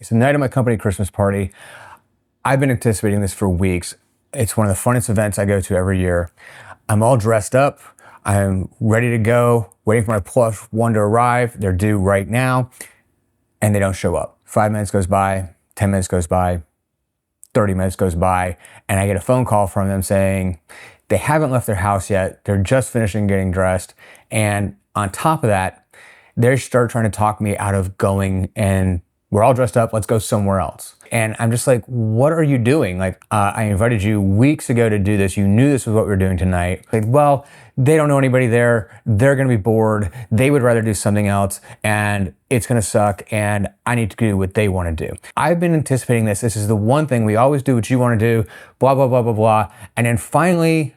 It's the night of my company Christmas party. I've been anticipating this for weeks. It's one of the funnest events I go to every year. I'm all dressed up. I'm ready to go, waiting for my plus one to arrive. They're due right now, and they don't show up. 5 minutes goes by, 10 minutes goes by, 30 minutes goes by, and I get a phone call from them saying they haven't left their house yet. They're just finishing getting dressed. And on top of that, they start trying to talk me out of going, and we're all dressed up, let's go somewhere else. And I'm just like, what are you doing? Like, I invited you weeks ago to do this. You knew this was what we were doing tonight. Like, well, they don't know anybody there. They're gonna be bored. They would rather do something else, and it's gonna suck, and I need to do what they wanna do. I've been anticipating this. This is the one thing we always do what you wanna do, blah, blah, blah, blah, blah. And then finally,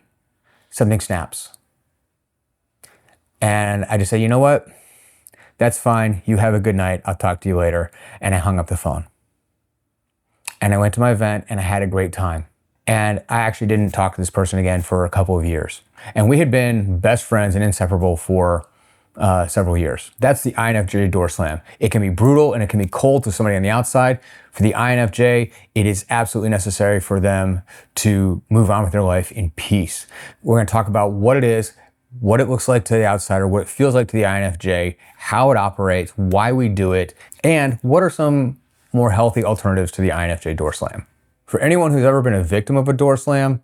something snaps. And I just say, you know what? That's fine. You have a good night. I'll talk to you later. And I hung up the phone. And I went to my event and I had a great time. And I actually didn't talk to this person again for a couple of years. And we had been best friends and inseparable for several years. That's the INFJ Doorslam. It can be brutal and it can be cold to somebody on the outside. For the INFJ, it is absolutely necessary for them to move on with their life in peace. We're going to talk about what it is, what it looks like to the outsider, what it feels like to the INFJ, how it operates, why we do it, and what are some more healthy alternatives to the INFJ Doorslam. For anyone who's ever been a victim of a Doorslam,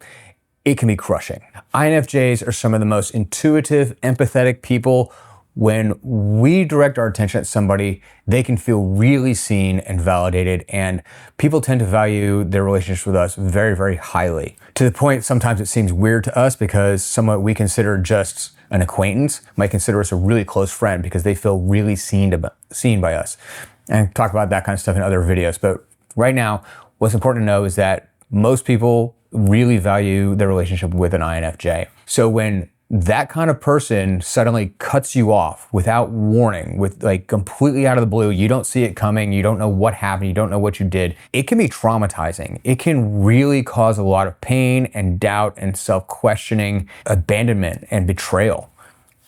it can be crushing. INFJs are some of the most intuitive, empathetic people. When we direct our attention at somebody, they can feel really seen and validated, and people tend to value their relationships with us very, very highly. To the point sometimes it seems weird to us because someone we consider just an acquaintance might consider us a really close friend because they feel really seen by us. And I talk about that kind of stuff in other videos, but right now, what's important to know is that most people really value their relationship with an INFJ. So when that kind of person suddenly cuts you off without warning, with like completely out of the blue, you don't see it coming, you don't know what happened, you don't know what you did, it can be traumatizing. It can really cause a lot of pain and doubt and self-questioning, abandonment and betrayal.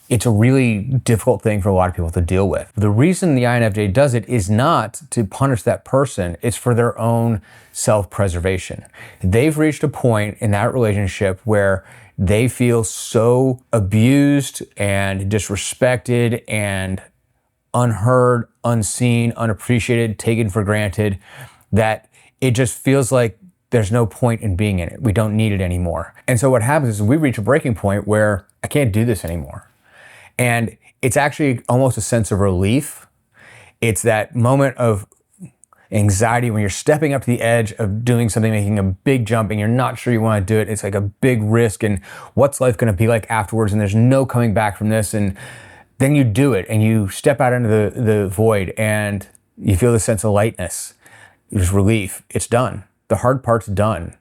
It's a really difficult thing for a lot of people to deal with. The reason the INFJ does it is not to punish that person, it's for their own self-preservation. They've reached a point in that relationship where they feel so abused and disrespected and unheard, unseen, unappreciated, taken for granted, that it just feels like there's no point in being in it. We don't need it anymore. And so what happens is we reach a breaking point where I can't do this anymore. And it's actually almost a sense of relief. It's that moment of anxiety when you're stepping up to the edge of doing something, making a big jump, and you're not sure you want to do it. It's like a big risk, and what's life going to be like afterwards, and there's no coming back from this. And then you do it, and you step out into the void, and you feel this sense of lightness. There's relief. It's done. The hard part's done.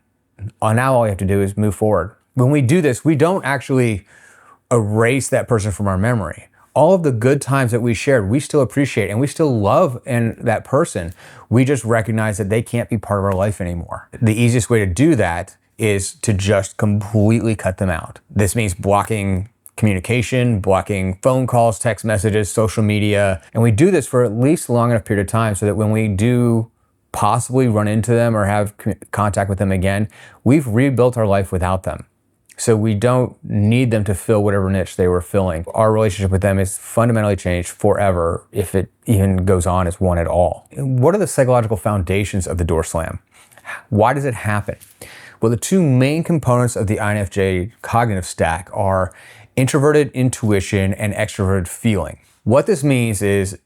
Now all you have to do is move forward. When we do this, we don't actually erase that person from our memory. All of the good times that we shared, we still appreciate and we still love that person. We just recognize that they can't be part of our life anymore. The easiest way to do that is to just completely cut them out. This means blocking communication, blocking phone calls, text messages, social media. And we do this for at least a long enough period of time so that when we do possibly run into them or have contact with them again, we've rebuilt our life without them. So we don't need them to fill whatever niche they were filling. Our relationship with them is fundamentally changed forever, if it even goes on as one at all. What are the psychological foundations of the Doorslam? Why does it happen? Well, the two main components of the INFJ cognitive stack are introverted intuition and extroverted feeling. What this means is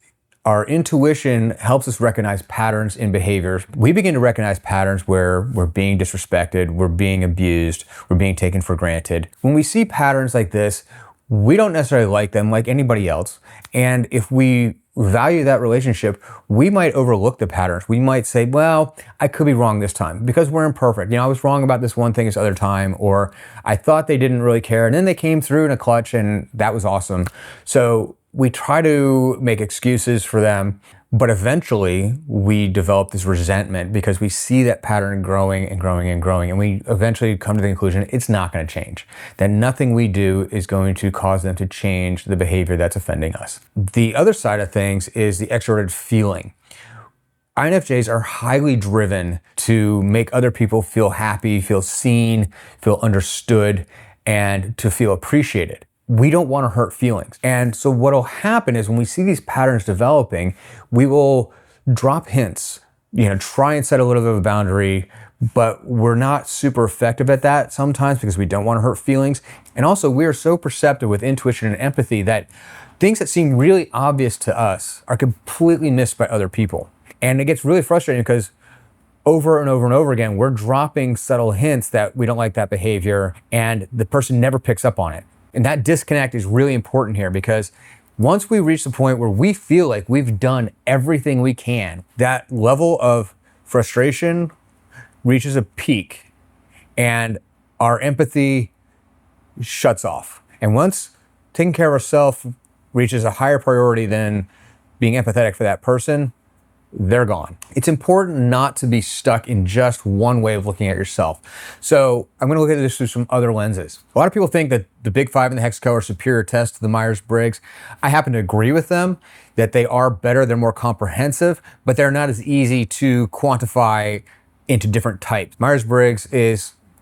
our intuition helps us recognize patterns in behaviors. We begin to recognize patterns where we're being disrespected, we're being abused, we're being taken for granted. When we see patterns like this, we don't necessarily like them like anybody else. And if we value that relationship, we might overlook the patterns. We might say, well, I could be wrong this time because we're imperfect. I was wrong about this one thing this other time, or I thought they didn't really care and then they came through in a clutch and that was awesome. So we try to make excuses for them, but eventually we develop this resentment because we see that pattern growing and growing and growing, and we eventually come to the conclusion it's not going to change, that nothing we do is going to cause them to change the behavior that's offending us. The other side of things is the extroverted feeling. INFJs are highly driven to make other people feel happy, feel seen, feel understood, and to feel appreciated. We don't want to hurt feelings. And so what'll happen is when we see these patterns developing, we will drop hints, try and set a little bit of a boundary, but we're not super effective at that sometimes because we don't want to hurt feelings. And also we are so perceptive with intuition and empathy that things that seem really obvious to us are completely missed by other people. And it gets really frustrating because over and over and over again, we're dropping subtle hints that we don't like that behavior and the person never picks up on it. And that disconnect is really important here because once we reach the point where we feel like we've done everything we can, that level of frustration reaches a peak and our empathy shuts off. And once taking care of ourselves reaches a higher priority than being empathetic for that person, they're gone. It's important not to be stuck in just one way of looking at yourself. So I'm going to look at this through some other lenses. A lot of people think that the Big Five and the Hexaco are superior tests to the Myers-Briggs. I happen to agree with them that they are better, they're more comprehensive, but they're not as easy to quantify into different types. Myers-Briggs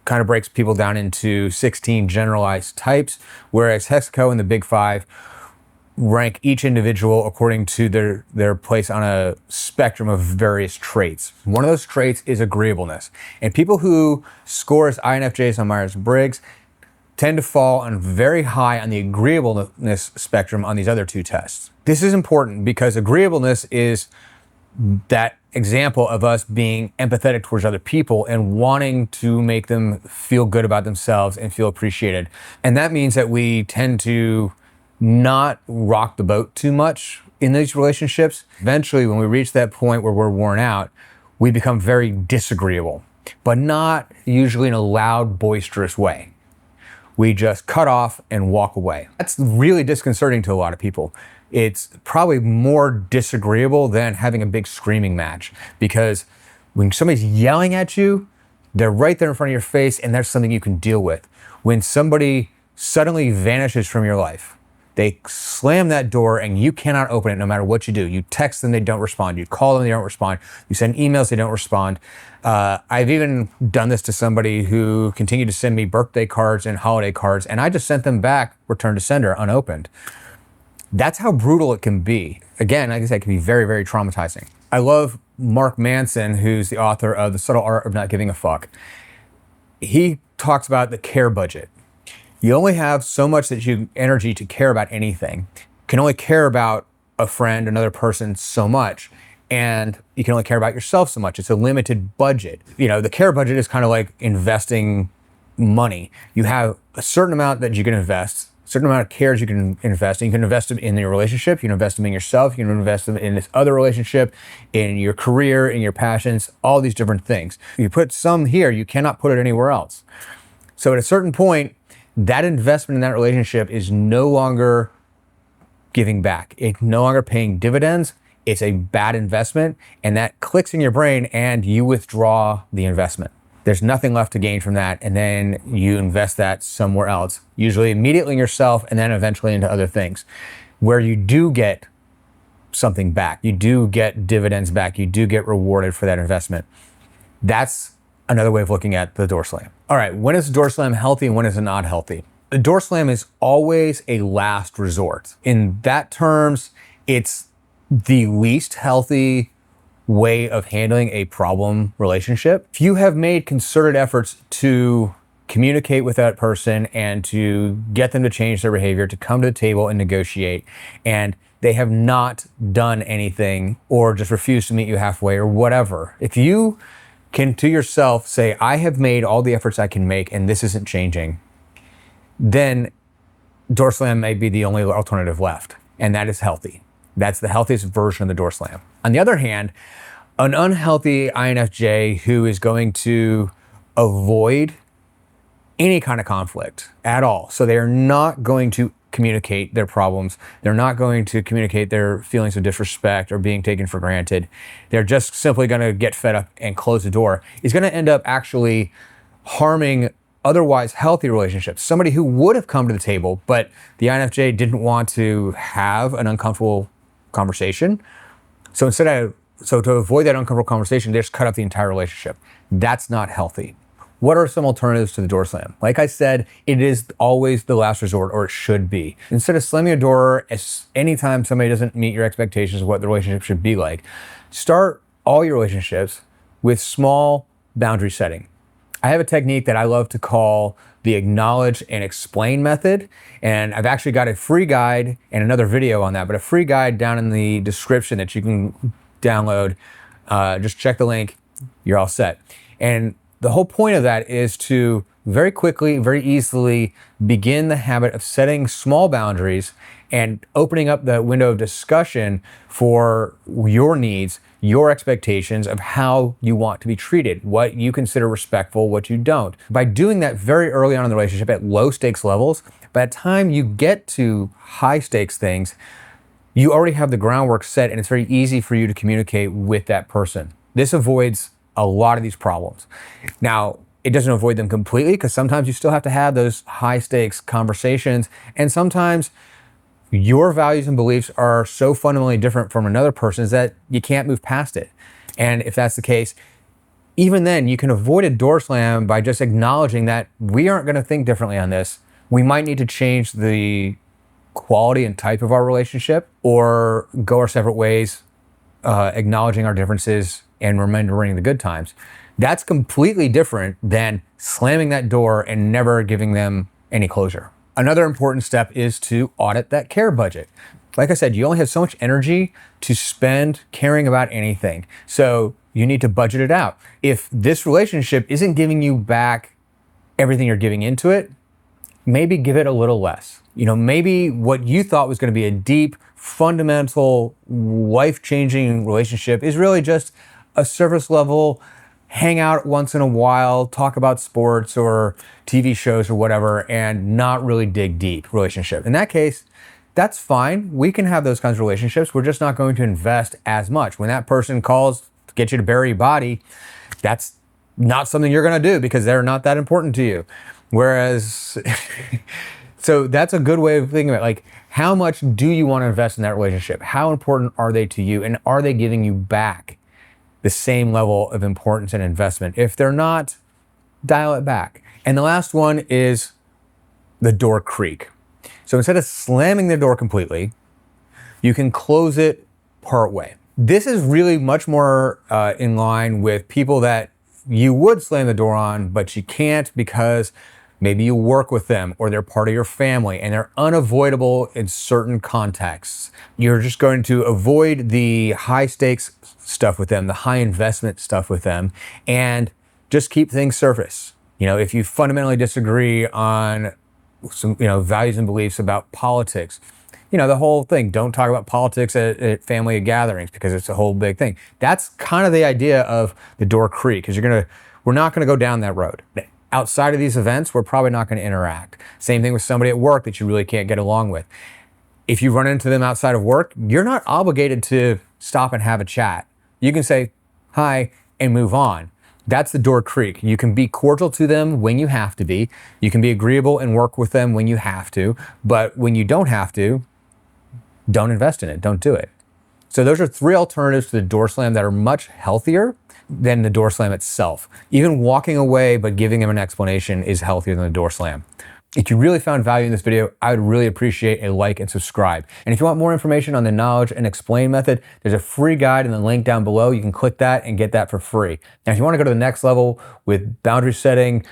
kind of breaks people down into 16 generalized types, whereas Hexaco and the Big Five rank each individual according to their place on a spectrum of various traits. One of those traits is agreeableness. And people who score as INFJs on Myers-Briggs tend to fall on very high on the agreeableness spectrum on these other two tests. This is important because agreeableness is that example of us being empathetic towards other people and wanting to make them feel good about themselves and feel appreciated. And that means that we tend to not rock the boat too much in these relationships. Eventually, when we reach that point where we're worn out, we become very disagreeable, but not usually in a loud, boisterous way. We just cut off and walk away. That's really disconcerting to a lot of people. It's probably more disagreeable than having a big screaming match because when somebody's yelling at you, they're right there in front of your face and that's something you can deal with. When somebody suddenly vanishes from your life, they slam that door and you cannot open it no matter what you do. You text them, they don't respond. You call them, they don't respond. You send emails, they don't respond. I've even done this to somebody who continued to send me birthday cards and holiday cards, and I just sent them back, return to sender, unopened. That's how brutal it can be. Again, like I said, it can be very, very traumatizing. I love Mark Manson, who's the author of The Subtle Art of Not Giving a Fuck. He talks about the care budget. You only have so much energy to care about anything. You can only care about a friend, another person so much, and you can only care about yourself so much. It's a limited budget. The care budget is kind of like investing money. You have a certain amount that you can invest, a certain amount of cares you can invest, and you can invest them in your relationship, you can invest them in yourself, you can invest them in this other relationship, in your career, in your passions, all these different things. You put some here, you cannot put it anywhere else. So at a certain point, that investment in that relationship is no longer giving back. It's no longer paying dividends. It's a bad investment, and that clicks in your brain and you withdraw the investment. There's nothing left to gain from that, and then you invest that somewhere else, usually immediately in yourself and then eventually into other things, where you do get something back. You do get dividends back. You do get rewarded for that investment. That's another way of looking at the door slam. All right, when is a door slam healthy and when is it not healthy? The door slam is always a last resort. In that terms, it's the least healthy way of handling a problem relationship. If you have made concerted efforts to communicate with that person and to get them to change their behavior, to come to the table and negotiate, and they have not done anything or just refused to meet you halfway or whatever, if you can to yourself say, I have made all the efforts I can make and this isn't changing, then door slam may be the only alternative left. And that is healthy. That's the healthiest version of the door slam. On the other hand, an unhealthy INFJ who is going to avoid any kind of conflict at all. So they are not going to communicate their problems. They're not going to communicate their feelings of disrespect or being taken for granted. They're just simply going to get fed up and close the door. Is going to end up actually harming otherwise healthy relationships. Somebody who would have come to the table, but the INFJ didn't want to have an uncomfortable conversation. So instead of So to avoid that uncomfortable conversation, they just cut up the entire relationship. That's not healthy. What are some alternatives to the door slam? Like I said, it is always the last resort, or it should be. Instead of slamming a door anytime somebody doesn't meet your expectations of what the relationship should be like, start all your relationships with small boundary setting. I have a technique that I love to call the acknowledge and explain method. And I've actually got a free guide and another video on that, but a free guide down in the description that you can download. Just check the link, you're all set. And the whole point of that is to very quickly, very easily begin the habit of setting small boundaries and opening up the window of discussion for your needs, your expectations of how you want to be treated, what you consider respectful, what you don't. By doing that very early on in the relationship at low stakes levels, by the time you get to high stakes things, you already have the groundwork set and it's very easy for you to communicate with that person. This avoids a lot of these problems. Now, it doesn't avoid them completely because sometimes you still have to have those high stakes conversations, and sometimes your values and beliefs are so fundamentally different from another person's that you can't move past it. And if that's the case, even then you can avoid a door slam by just acknowledging that we aren't going to think differently on this. We might need to change the quality and type of our relationship or go our separate ways, acknowledging our differences and remembering the good times. That's completely different than slamming that door and never giving them any closure. Another important step is to audit that care budget. Like I said, you only have so much energy to spend caring about anything. So you need to budget it out. If this relationship isn't giving you back everything you're giving into it, maybe give it a little less. Maybe what you thought was going to be a deep, fundamental, life-changing relationship is really just a surface level, hang out once in a while, talk about sports or TV shows or whatever, and not really dig deep relationship. In that case, that's fine. We can have those kinds of relationships. We're just not going to invest as much. When that person calls to get you to bury your body, that's not something you're going to do because they're not that important to you. Whereas, so that's a good way of thinking about it. Like, how much do you want to invest in that relationship? How important are they to you? And are they giving you back the same level of importance and investment? If they're not, dial it back. And the last one is the door creak. So instead of slamming the door completely, you can close it part way. This is really much more in line with people that you would slam the door on, but you can't because maybe you work with them or they're part of your family and they're unavoidable in certain contexts. You're just going to avoid the high stakes stuff with them, the high investment stuff with them, and just keep things surface. If you fundamentally disagree on some, values and beliefs about politics, the whole thing, don't talk about politics at family gatherings because it's a whole big thing. That's kind of the idea of the door creak, because we're not going to go down that road. Outside of these events, we're probably not going to interact. Same thing with somebody at work that you really can't get along with. If you run into them outside of work, you're not obligated to stop and have a chat. You can say hi and move on. That's the door creak. You can be cordial to them when you have to be. You can be agreeable and work with them when you have to. But when you don't have to, don't invest in it. Don't do it. So those are 3 alternatives to the door slam that are much healthier than the door slam itself. Even walking away but giving them an explanation is healthier than the door slam. If you really found value in this video, I would really appreciate a like and subscribe. And if you want more information on the knowledge and explain method, there's a free guide in the link down below. You can click that and get that for free. And if you want to go to the next level with boundary setting,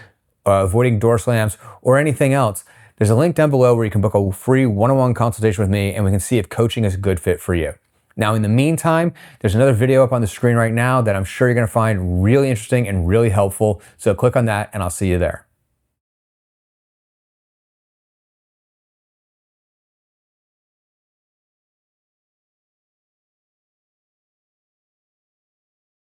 avoiding door slams, or anything else, there's a link down below where you can book a free one-on-one consultation with me and we can see if coaching is a good fit for you. Now, in the meantime, there's another video up on the screen right now that I'm sure you're going to find really interesting and really helpful. So click on that and I'll see you there.